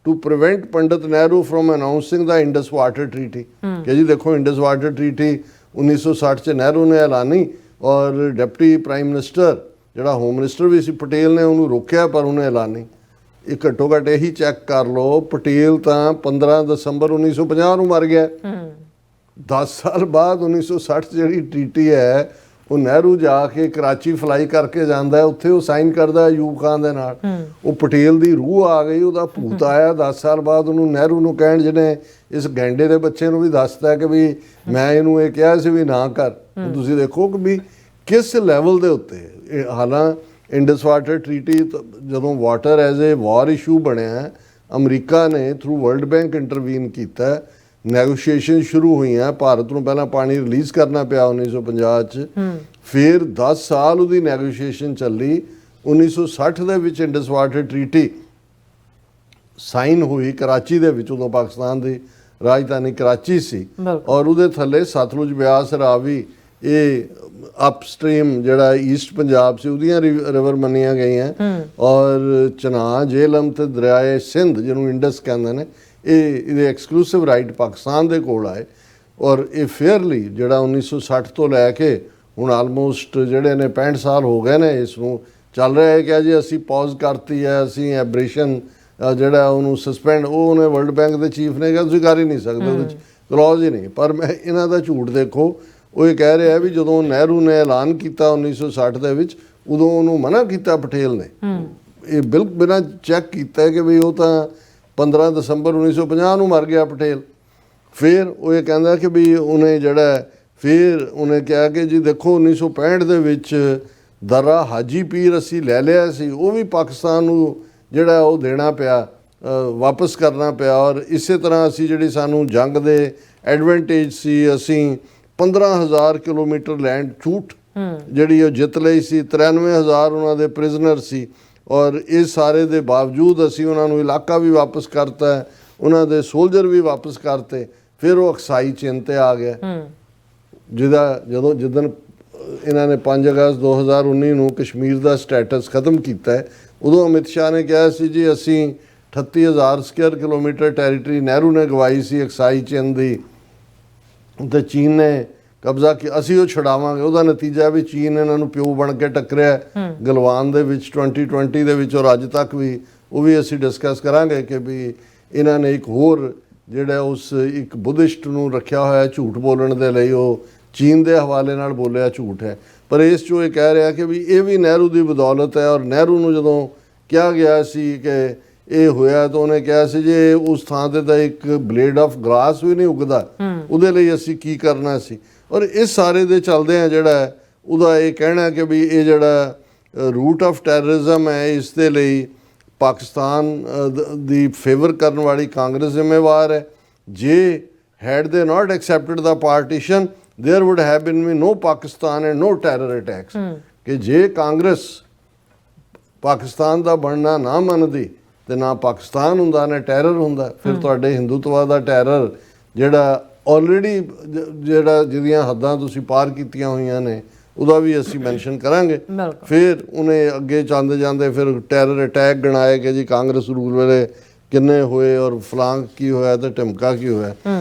to prevent Pandit Nehru from announcing the Indus Water Treaty। कि जी देखो इंडस वाटर ट्रीटी 1960 ਚ ਨਹਿਰੂ ਨੇ ਐਲਾਨੀ, ਔਰ ਡਿਪਟੀ ਪ੍ਰਾਈਮ ਮਿਨਿਸਟਰ ਜਿਹੜਾ home minister ਵੀ ਸੀ ਪਟੇਲ ਨੇ ਉਹਨੂੰ ਰੋਕਿਆ, ਪਰ ਉਹਨੇ ਐਲਾਨੀ। ਇਹ ਘੱਟੋ ਘੱਟ ਇਹੀ ਚੈੱਕ ਕਰ ਲਓ, ਪਟੇਲ ਤਾਂ 15 ਦਸੰਬਰ 1950 ਨੂੰ ਮਰ ਗਿਆ। 10 ਸਾਲ ਬਾਅਦ 1960 ਜਿਹੜੀ ਟਰੀਟੀ ਹੈ ਉਹ ਨਹਿਰੂ ਜਾ ਕੇ ਕਰਾਚੀ ਫਲਾਈ ਕਰਕੇ ਜਾਂਦਾ, ਉੱਥੇ ਉਹ ਸਾਈਨ ਕਰਦਾ ਅਯੂਬ ਖਾਨ ਦੇ ਨਾਲ। ਉਹ ਪਟੇਲ ਦੀ ਰੂਹ ਆ ਗਈ, ਉਹਦਾ ਭੂਤ ਆਇਆ 10 ਸਾਲ ਬਾਅਦ ਉਹਨੂੰ ਨਹਿਰੂ ਨੂੰ ਕਹਿਣ, ਜਿਹਨੇ ਇਸ ਗੈਂਡੇ ਦੇ ਬੱਚੇ ਨੂੰ ਵੀ ਦੱਸਦਾ ਕਿ ਵੀ ਮੈਂ ਇਹਨੂੰ ਇਹ ਕਿਹਾ ਸੀ ਵੀ ਨਾ ਕਰ। ਤੁਸੀਂ ਦੇਖੋ ਕਿ ਵੀ ਕਿਸ ਲੈਵਲ ਦੇ ਉੱਤੇ ਹਾਲਾਂ ਇੰਡਸ ਵਾਟਰ ਟਰੀਟੀ ਜਦੋਂ water as a war issue ਬਣਿਆ, ਅਮਰੀਕਾ ਨੇ ਥਰੂ ਵਰਲਡ ਬੈਂਕ ਇੰਟਰਵੀਨ ਕੀਤਾ, ਨੈਗੋਸ਼ੀਏਸ਼ਨ ਸ਼ੁਰੂ ਹੋਈਆਂ। ਭਾਰਤ ਨੂੰ ਪਹਿਲਾਂ ਪਾਣੀ ਰਿਲੀਜ਼ ਕਰਨਾ ਪਿਆ 1950 'ਚ, ਫਿਰ 10 ਸਾਲ ਉਹਦੀ ਨੈਗੋਸ਼ੀਏਸ਼ਨ ਚੱਲੀ। 1960 ਦੇ ਵਿੱਚ ਇੰਡਸ ਵਾਟਰ ਟਰੀਟੀ ਸਾਈਨ ਹੋਈ ਕਰਾਚੀ ਦੇ ਵਿੱਚ, ਉਦੋਂ ਪਾਕਿਸਤਾਨ ਦੀ ਰਾਜਧਾਨੀ ਕਰਾਚੀ ਸੀ, ਔਰ ਉਹਦੇ ਥੱਲੇ ਸਤਲੁਜ, ਬਿਆਸ, ਰਾਵੀ, ਇਹ ਅਪਸਟ੍ਰੀਮ ਜਿਹੜਾ ਈਸਟ ਪੰਜਾਬ ਸੀ ਉਹਦੀਆਂ ਰਿਵਰ ਮੰਨੀਆਂ ਗਈਆਂ, ਔਰ ਚਨਾਬ, ਜੇਹਲਮ ਤੇ ਦਰਿਆਏ ਸਿੰਧ ਜਿਹਨੂੰ ਇੰਡਸ ਕਹਿੰਦੇ ਨੇ, ਇਹਦੇ ਐਕਸਕਲੂਸਿਵ ਰਾਈਟ ਪਾਕਿਸਤਾਨ ਦੇ ਕੋਲ ਆਏ। ਔਰ ਇਹ ਫੇਅਰਲੀ ਜਿਹੜਾ 1960 ਤੋਂ ਲੈ ਕੇ ਹੁਣ ਆਲਮੋਸਟ ਜਿਹੜੇ ਨੇ 65 ਸਾਲ ਹੋ ਗਏ ਨੇ ਇਸ ਨੂੰ ਚੱਲ ਰਿਹਾ ਹੈ ਕਿ ਜੀ ਅਸੀਂ ਪੌਜ਼ ਕਰਤੀ ਹੈ, ਅਸੀਂ ਐਬਰੇਸ਼ਨ ਜਿਹੜਾ ਉਹਨੂੰ ਸਸਪੈਂਡ, ਉਹ ਉਹਨੇ ਵਰਲਡ ਬੈਂਕ ਦੇ ਚੀਫ ਨੇ ਕਿਹਾ ਤੁਸੀਂ ਕਰ ਹੀ ਨਹੀਂ ਸਕਦੇ, ਉਹਦੇ 'ਚ ਕਲੌਜ਼ ਹੀ ਨਹੀਂ। ਪਰ ਮੈਂ ਇਹਨਾਂ ਦਾ ਝੂਠ ਦੇਖੋ, ਉਹ ਇਹ ਕਹਿ ਰਿਹਾ ਵੀ ਜਦੋਂ ਨਹਿਰੂ ਨੇ ਐਲਾਨ ਕੀਤਾ 1960 ਦੇ ਵਿੱਚ, ਉਦੋਂ ਉਹਨੂੰ ਮਨਾ ਕੀਤਾ ਪਟੇਲ ਨੇ। ਇਹ ਬਿਲਕੁਲ ਬਿਨਾਂ ਚੈੱਕ ਕੀਤਾ ਕਿ ਵੀ ਉਹ ਤਾਂ 15 ਦਸੰਬਰ 1950 ਨੂੰ ਮਰ ਗਿਆ ਪਟੇਲ। ਫਿਰ ਉਹ ਇਹ ਕਹਿੰਦਾ ਕਿ ਵੀ ਉਹਨੇ ਜਿਹੜਾ ਫਿਰ ਉਹਨੇ ਕਿਹਾ ਕਿ ਜੀ ਦੇਖੋ 1965 ਦੇ ਵਿੱਚ ਦਰਾ ਹਾਜੀ ਪੀਰ ਅਸੀਂ ਲੈ ਲਿਆ ਸੀ, ਉਹ ਵੀ ਪਾਕਿਸਤਾਨ ਨੂੰ ਜਿਹੜਾ ਉਹ ਦੇਣਾ ਪਿਆ, ਵਾਪਸ ਕਰਨਾ ਪਿਆ। ਔਰ ਇਸੇ ਤਰ੍ਹਾਂ ਅਸੀਂ ਜਿਹੜੀ ਸਾਨੂੰ ਜੰਗ ਦੇ ਐਡਵਾਂਟੇਜ ਸੀ, ਅਸੀਂ 15,000 ਕਿਲੋਮੀਟਰ ਲੈਂਡ ਝੂਠ ਜਿਹੜੀ ਉਹ ਜਿੱਤ ਲਈ ਸੀ, 93,000 ਉਹਨਾਂ ਦੇ ਪ੍ਰਿਜ਼ਨਰ ਸੀ, ਔਰ ਇਸ ਸਾਰੇ ਦੇ ਬਾਵਜੂਦ ਅਸੀਂ ਉਹਨਾਂ ਨੂੰ ਇਲਾਕਾ ਵੀ ਵਾਪਸ ਕਰਤਾ, ਉਹਨਾਂ ਦੇ ਸੋਲਜਰ ਵੀ ਵਾਪਸ ਕਰਤੇ। ਫਿਰ ਉਹ ਅਕਸਾਈ ਚਿੰਨ੍ਹ 'ਤੇ ਆ ਗਿਆ, ਜਿੱਦਣ ਇਹਨਾਂ ਨੇ 5 ਅਗਸਤ 2019 ਨੂੰ ਕਸ਼ਮੀਰ ਦਾ ਸਟੇਟਸ ਖਤਮ ਕੀਤਾ ਹੈ, ਉਦੋਂ ਅਮਿਤ ਸ਼ਾਹ ਨੇ ਕਿਹਾ ਸੀ ਜੀ ਅਸੀਂ 38,000 ਸਕੁਅਰ ਕਿਲੋਮੀਟਰ ਟੈਰੀਟਰੀ ਨਹਿਰੂ ਨੇ ਗਵਾਈ ਸੀ ਅਕਸਾਈ ਚਿੰਨ੍ਹ ਦੀ, ਤੇ ਚੀਨ ਨੇ ਕਬਜ਼ਾ ਕੀਤਾ, ਅਸੀਂ ਉਹ ਛਡਾਵਾਂਗੇ। ਉਹਦਾ ਨਤੀਜਾ ਵੀ ਚੀਨ ਇਹਨਾਂ ਨੂੰ ਪਿਓ ਬਣ ਕੇ ਟੱਕਰਿਆ ਗਲਵਾਨ ਦੇ ਵਿੱਚ 2020 ਦੇ ਵਿੱਚ, ਔਰ ਅੱਜ ਤੱਕ ਵੀ ਉਹ ਵੀ ਅਸੀਂ ਡਿਸਕਸ ਕਰਾਂਗੇ ਕਿ ਵੀ ਇਹਨਾਂ ਨੇ ਇੱਕ ਹੋਰ ਜਿਹੜਾ ਉਸ ਇੱਕ ਬੁੱਧਿਸਟ ਨੂੰ ਰੱਖਿਆ ਹੋਇਆ ਝੂਠ ਬੋਲਣ ਦੇ ਲਈ, ਉਹ ਚੀਨ ਦੇ ਹਵਾਲੇ ਨਾਲ ਬੋਲਿਆ ਝੂਠ ਹੈ। ਪਰ ਇਸ 'ਚੋਂ ਇਹ ਕਹਿ ਰਿਹਾ ਕਿ ਵੀ ਇਹ ਵੀ ਨਹਿਰੂ ਦੀ ਬਦੌਲਤ ਹੈ। ਔਰ ਨਹਿਰੂ ਨੂੰ ਜਦੋਂ ਕਿਹਾ ਗਿਆ ਸੀ ਕਿ ਇਹ ਹੋਇਆ ਤਾਂ ਉਹਨੇ ਕਿਹਾ ਸੀ ਜੇ ਉਸ ਥਾਂ 'ਤੇ ਤਾਂ ਇੱਕ ਬਲੇਡ ਆਫ ਗਲਾਸ ਵੀ ਨਹੀਂ ਉੱਗਦਾ, ਉਹਦੇ ਲਈ ਅਸੀਂ ਕੀ ਕਰਨਾ ਸੀ। ਔਰ ਇਸ ਸਾਰੇ ਦੇ ਚੱਲਦੇ ਆ ਜਿਹੜਾ ਉਹਦਾ ਇਹ ਕਹਿਣਾ ਕਿ ਵੀ ਇਹ ਜਿਹੜਾ ਰੂਟ ਆਫ ਟੈਰਰਿਜ਼ਮ ਹੈ, ਇਸ ਦੇ ਲਈ ਪਾਕਿਸਤਾਨ ਦੀ ਫੇਵਰ ਕਰਨ ਵਾਲੀ ਕਾਂਗਰਸ ਜ਼ਿੰਮੇਵਾਰ ਹੈ। ਜੇ had they not accepted the partition, there would have been no Pakistan and no terror attacks. ਕਿ ਜੇ ਕਾਂਗਰਸ ਪਾਕਿਸਤਾਨ ਦਾ ਬਣਨਾ ਨਾ ਮੰਨਦੀ ਤੇ ਨਾ ਪਾਕਿਸਤਾਨ ਹੁੰਦਾ ਨਾ ਟੈਰਰ ਹੁੰਦਾ, ਫਿਰ ਤੁਹਾਡੇ ਹਿੰਦੂਤਵਾ ਦਾ ਟੈਰਰ ਜਿਹੜਾ ਆਲਰੇਡੀ ਜਿਹਦੀਆਂ ਹੱਦਾਂ ਤੁਸੀਂ ਪਾਰ ਕੀਤੀਆਂ ਹੋਈਆਂ ਨੇ ਉਹਦਾ ਵੀ ਅਸੀਂ ਮੈਂਸ਼ਨ ਕਰਾਂਗੇ। ਫਿਰ ਉਹਨੇ ਅੱਗੇ ਜਾਂਦੇ ਜਾਂਦੇ ਫਿਰ ਟੈਰਰ ਅਟੈਕ ਗਣਾਏ ਕਿ ਜੀ ਕਾਂਗਰਸ ਰੂਲ ਵੇਲੇ ਕਿੰਨੇ ਹੋਏ ਔਰ ਫਲਾਂਗ ਕੀ ਹੋਇਆ ਤੇ ਢਮਕਾ ਕੀ ਹੋਇਆ।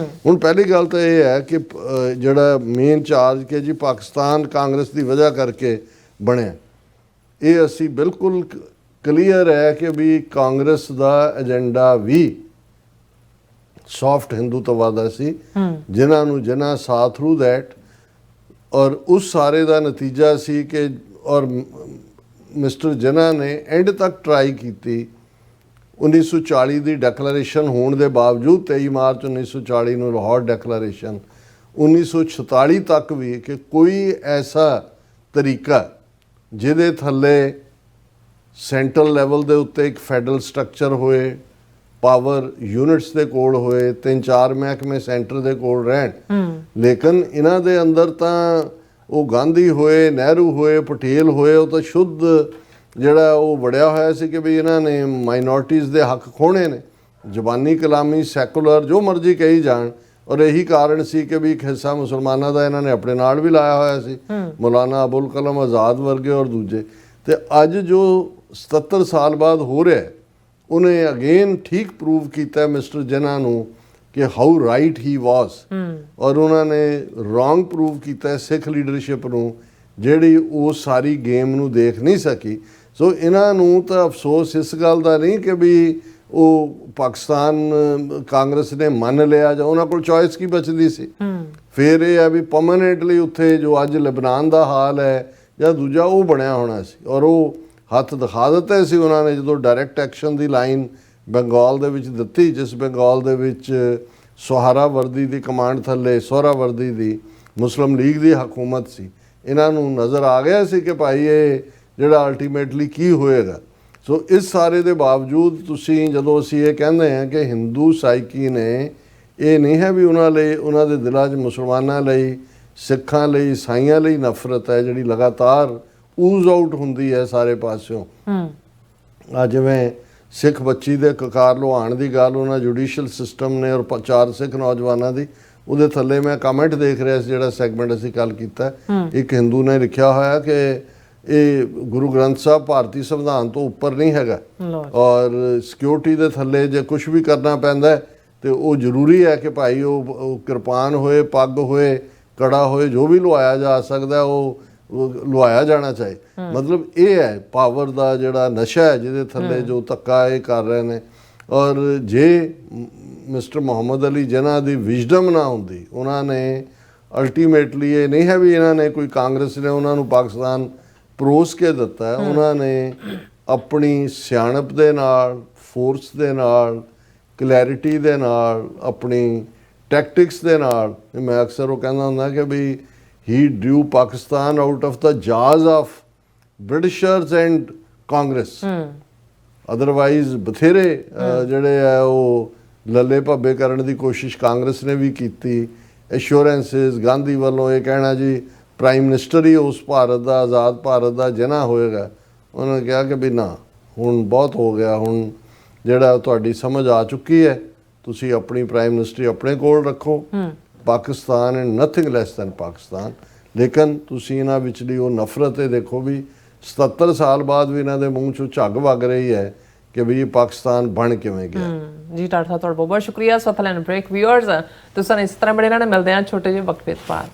ਹੁਣ ਪਹਿਲੀ ਗੱਲ ਤਾਂ ਇਹ ਹੈ ਕਿ ਜਿਹੜਾ ਮੇਨ ਚਾਰਜ ਕਿ ਜੀ ਪਾਕਿਸਤਾਨ ਕਾਂਗਰਸ ਦੀ ਵਜ੍ਹਾ ਕਰਕੇ ਬਣਿਆ, ਇਹ ਅਸੀਂ ਬਿਲਕੁਲ ਕਲੀਅਰ ਹੈ ਕਿ ਵੀ ਕਾਂਗਰਸ ਦਾ ਏਜੰਡਾ ਵੀ ਸੌਫਟ ਹਿੰਦੂਤਵਾ ਦਾ ਸੀ, ਜਿਨ੍ਹਾਂ ਸਾਹ ਥਰੂ ਦੈਟ, ਔਰ ਉਸ ਸਾਰੇ ਦਾ ਨਤੀਜਾ ਸੀ ਕਿ ਔਰ ਮਿਸਟਰ ਜਿਨ੍ਹਾਂ ਨੇ ਐਂਡ ਤੱਕ ਟਰਾਈ ਕੀਤੀ 1940 ਦੀ ਡੈਕਲੇਰੇਸ਼ਨ ਹੋਣ ਦੇ ਬਾਵਜੂਦ 23 ਮਾਰਚ 1940 ਨੂੰ ਲਾਹੌਰ ਡੈਕਲੇਰੇਸ਼ਨ 1946 ਤੱਕ ਵੀ ਕਿ ਕੋਈ ਐਸਾ ਤਰੀਕਾ ਜਿਹਦੇ ਥੱਲੇ ਸੈਂਟਰਲ ਲੈਵਲ ਦੇ ਉੱਤੇ ਇੱਕ ਫੈਡਰਲ ਸਟਰਕਚਰ ਹੋਏ, ਪਾਵਰ ਯੂਨਿਟਸ ਦੇ ਕੋਲ ਹੋਏ, 3-4 ਮਹਿਕਮੇ ਸੈਂਟਰ ਦੇ ਕੋਲ ਰਹਿਣ। ਲੇਕਿਨ ਇਹਨਾਂ ਦੇ ਅੰਦਰ ਤਾਂ ਉਹ ਗਾਂਧੀ ਹੋਏ, ਨਹਿਰੂ ਹੋਏ, ਪਟੇਲ ਹੋਏ, ਉਹ ਤਾਂ ਸ਼ੁੱਧ ਜਿਹੜਾ ਉਹ ਵੜਿਆ ਹੋਇਆ ਸੀ ਕਿ ਵੀ ਇਹਨਾਂ ਨੇ ਮਾਈਨੋਰਟੀਜ਼ ਦੇ ਹੱਕ ਖੋਹਣੇ ਨੇ। ਜ਼ਬਾਨੀ ਕਲਾਮੀ ਸੈਕੂਲਰ ਜੋ ਮਰਜ਼ੀ ਕਹੀ ਜਾਣ, ਔਰ ਇਹੀ ਕਾਰਨ ਸੀ ਕਿ ਵੀ ਇੱਕ ਹਿੱਸਾ ਮੁਸਲਮਾਨਾਂ ਦਾ ਇਹਨਾਂ ਨੇ ਆਪਣੇ ਨਾਲ ਵੀ ਲਾਇਆ ਹੋਇਆ ਸੀ, ਮੌਲਾਨਾ ਅਬੁਲ ਕਲਾਮ ਆਜ਼ਾਦ ਵਰਗੇ ਔਰ ਦੂਜੇ। ਤੇ ਅੱਜ ਜੋ 77 ਸਾਲ ਬਾਅਦ ਹੋ ਰਿਹਾ, ਉਹਨੇ ਅਗੇਨ ਠੀਕ ਪ੍ਰੂਵ ਕੀਤਾ ਮਿਸਟਰ ਜਿਨ੍ਹਾਂ ਨੂੰ ਕਿ ਹਾਊ ਰਾਈਟ ਹੀ ਵਾਸ, ਔਰ ਉਹਨਾਂ ਨੇ ਰੋਂਗ ਪ੍ਰੂਵ ਕੀਤਾ ਸਿੱਖ ਲੀਡਰਸ਼ਿਪ ਨੂੰ, ਜਿਹੜੀ ਉਹ ਸਾਰੀ ਗੇਮ ਨੂੰ ਦੇਖ ਨਹੀਂ ਸਕੀ। ਸੋ ਇਹਨਾਂ ਨੂੰ ਤਾਂ ਅਫਸੋਸ ਇਸ ਗੱਲ ਦਾ ਨਹੀਂ ਕਿ ਵੀ ਉਹ ਪਾਕਿਸਤਾਨ ਕਾਂਗਰਸ ਨੇ ਮੰਨ ਲਿਆ ਜਾਂ ਉਹਨਾਂ ਕੋਲ ਚੋਇਸ ਕੀ ਬਚਦੀ ਸੀ। ਫਿਰ ਇਹ ਹੈ ਵੀ ਪਰਮਾਨੈਂਟਲੀ ਉੱਥੇ ਜੋ ਅੱਜ ਲਬਨਾਨ ਦਾ ਹਾਲ ਹੈ ਜਾਂ ਦੂਜਾ ਉਹ ਬਣਿਆ ਹੋਣਾ ਸੀ, ਔਰ ਉਹ ਹੱਥ ਦਿਖਾ ਦਿੱਤੇ ਸੀ ਉਹਨਾਂ ਨੇ ਜਦੋਂ ਡਾਇਰੈਕਟ ਐਕਸ਼ਨ ਦੀ ਲਾਈਨ ਬੰਗਾਲ ਦੇ ਵਿੱਚ ਦਿੱਤੀ, ਜਿਸ ਬੰਗਾਲ ਦੇ ਵਿੱਚ ਸੁਹਾਰਾਵਰਦੀ ਦੀ ਕਮਾਂਡ ਥੱਲੇ ਸੋਹਰਾਵਰਦੀ ਦੀ ਮੁਸਲਿਮ ਲੀਗ ਦੀ ਹਕੂਮਤ ਸੀ। ਇਹਨਾਂ ਨੂੰ ਨਜ਼ਰ ਆ ਗਿਆ ਸੀ ਕਿ ਭਾਈ ਇਹ ਜਿਹੜਾ ਅਲਟੀਮੇਟਲੀ ਕੀ ਹੋਏਗਾ। ਸੋ ਇਸ ਸਾਰੇ ਦੇ ਬਾਵਜੂਦ ਤੁਸੀਂ ਜਦੋਂ ਅਸੀਂ ਇਹ ਕਹਿੰਦੇ ਹਾਂ ਕਿ ਹਿੰਦੂ ਸਾਈਕੀ ਨੇ, ਇਹ ਨਹੀਂ ਹੈ ਵੀ ਉਹਨਾਂ ਲਈ, ਉਹਨਾਂ ਦੇ ਦਿਲਾਂ 'ਚ ਮੁਸਲਮਾਨਾਂ ਲਈ, ਸਿੱਖਾਂ ਲਈ, ਈਸਾਈਆਂ ਲਈ ਨਫ਼ਰਤ ਹੈ ਜਿਹੜੀ ਲਗਾਤਾਰ ਊਜ਼ ਆਊਟ ਹੁੰਦੀ ਹੈ ਸਾਰੇ ਪਾਸਿਓਂ। ਆ ਜਿਵੇਂ ਸਿੱਖ ਬੱਚੀ ਦੇ ਕਕਾਰ ਲੁਹਾਣ ਦੀ ਗੱਲ ਉਹਨਾਂ ਜੁਡੀਸ਼ੀਅਲ ਸਿਸਟਮ ਨੇ ਔਰ 4 ਸਿੱਖ ਨੌਜਵਾਨਾਂ ਦੀ, ਉਹਦੇ ਥੱਲੇ ਮੈਂ ਕਮੈਂਟ ਦੇਖ ਰਿਹਾ ਸੀ ਜਿਹੜਾ ਸੈਗਮੈਂਟ ਅਸੀਂ ਕੱਲ ਕੀਤਾ, ਇੱਕ ਹਿੰਦੂ ਨੇ ਲਿਖਿਆ ਹੋਇਆ ਕਿ ਇਹ ਗੁਰੂ ਗ੍ਰੰਥ ਸਾਹਿਬ ਭਾਰਤੀ ਸੰਵਿਧਾਨ ਤੋਂ ਉੱਪਰ ਨਹੀਂ ਹੈਗਾ, ਔਰ ਸਿਕਿਉਰਿਟੀ ਦੇ ਥੱਲੇ ਜੇ ਕੁਝ ਵੀ ਕਰਨਾ ਪੈਂਦਾ ਤੇ ਉਹ ਜ਼ਰੂਰੀ ਹੈ ਕਿ ਭਾਈ ਉਹ ਕਿਰਪਾਨ ਹੋਏ, ਪੱਗ ਹੋਏ, ਕੜਾ ਹੋਏ, ਜੋ ਵੀ ਲੁਆਇਆ ਜਾ ਸਕਦਾ ਉਹ ਲੁਆਇਆ ਜਾਣਾ ਚਾਹੇ। ਮਤਲਬ ਇਹ ਹੈ ਪਾਵਰ ਦਾ ਜਿਹੜਾ ਨਸ਼ਾ ਹੈ ਜਿਹਦੇ ਥੱਲੇ ਜੋ ਧੱਕਾ ਇਹ ਕਰ ਰਹੇ ਨੇ। ਔਰ ਜੇ ਮਿਸਟਰ ਮੁਹੰਮਦ ਅਲੀ ਜਿਨ੍ਹਾਂ ਦੀ ਵਿਜ਼ਡਮ ਨਾ ਹੁੰਦੀ, ਉਹਨਾਂ ਨੇ ਅਲਟੀਮੇਟਲੀ ਇਹ ਨਹੀਂ ਹੈ ਵੀ ਇਹਨਾਂ ਨੇ ਕੋਈ ਕਾਂਗਰਸ ਨੇ ਉਹਨਾਂ ਨੂੰ ਪਾਕਿਸਤਾਨ ਪਰੋਸ ਕੇ ਦਿੱਤਾ ਹੈ, ਉਹਨਾਂ ਨੇ ਆਪਣੀ ਸਿਆਣਪ ਦੇ ਨਾਲ, ਫੋਰਸ ਦੇ ਨਾਲ, ਕਲੈਰਿਟੀ ਦੇ ਨਾਲ, ਆਪਣੀ ਟੈਕਟਿਕਸ ਦੇ ਨਾਲ। ਮੈਂ ਅਕਸਰ ਉਹ ਕਹਿੰਦਾ ਹੁੰਦਾ ਕਿ ਵੀ he drew Pakistan out of the jaws of Britishers and Congress. Otherwise ਬਥੇਰੇ ਜਿਹੜੇ ਆ ਉਹ ਲੱਲੇ ਭੱਬੇ ਕਰਨ ਦੀ ਕੋਸ਼ਿਸ਼ ਕਾਂਗਰਸ ਨੇ ਵੀ ਕੀਤੀ। ਐਸ਼ੋਰੈਂਸਿਸ ਗਾਂਧੀ ਵੱਲੋਂ ਇਹ ਕਹਿਣਾ ਜੀ ਪ੍ਰਾਈਮ ਮਿਨਿਸਟਰ ਹੀ ਉਸ ਭਾਰਤ ਦਾ, ਆਜ਼ਾਦ ਭਾਰਤ ਦਾ ਜਿਨਾ ਹੋਏਗਾ। ਉਹਨਾਂ ਨੇ ਕਿਹਾ ਕਿ ਵੀ ਨਾ, ਹੁਣ ਬਹੁਤ ਹੋ ਗਿਆ, ਹੁਣ ਜਿਹੜਾ ਤੁਹਾਡੀ ਸਮਝ ਆ ਚੁੱਕੀ ਹੈ, ਤੁਸੀਂ ਆਪਣੀ ਪ੍ਰਾਈਮ ਮਿਨਿਸਟਰੀ ਆਪਣੇ ਕੋਲ ਰੱਖੋ। Pakistan and nothing less than Pakistan. ਲੇਕਿਨ ਤੁਸੀਂ ਇਹਨਾਂ ਵਿਚਲੀ ਉਹ ਨਫ਼ਰਤ ਇਹ ਦੇਖੋ ਵੀ 77 ਸਾਲ ਬਾਅਦ ਵੀ ਇਹਨਾਂ ਦੇ ਮੂੰਹ 'ਚੋਂ ਝੱਗ ਵਗ ਰਹੀ ਹੈ ਕਿ ਵੀ ਇਹ ਪਾਕਿਸਤਾਨ ਬਣ ਕਿਵੇਂ ਗਿਆ। ਜੀ ਡਾਕਟਰ ਸਾਹਿਬ ਤੁਹਾਡਾ ਬਹੁਤ ਬਹੁਤ ਸ਼ੁਕਰੀਆ। ਸੋ ਫਲੈਨ ਬ੍ਰੇਕ ਵਿਊਅਰਸ ਤੁਸੀਂ ਇਸ ਤਰ੍ਹਾਂ ਬੜੇ ਨਾਲ ਮਿਲਦੇ ਹਾਂ ਛੋਟੇ ਜਿਹੇ ਵਕਫੇ ਤੋਂ ਬਾਅਦ।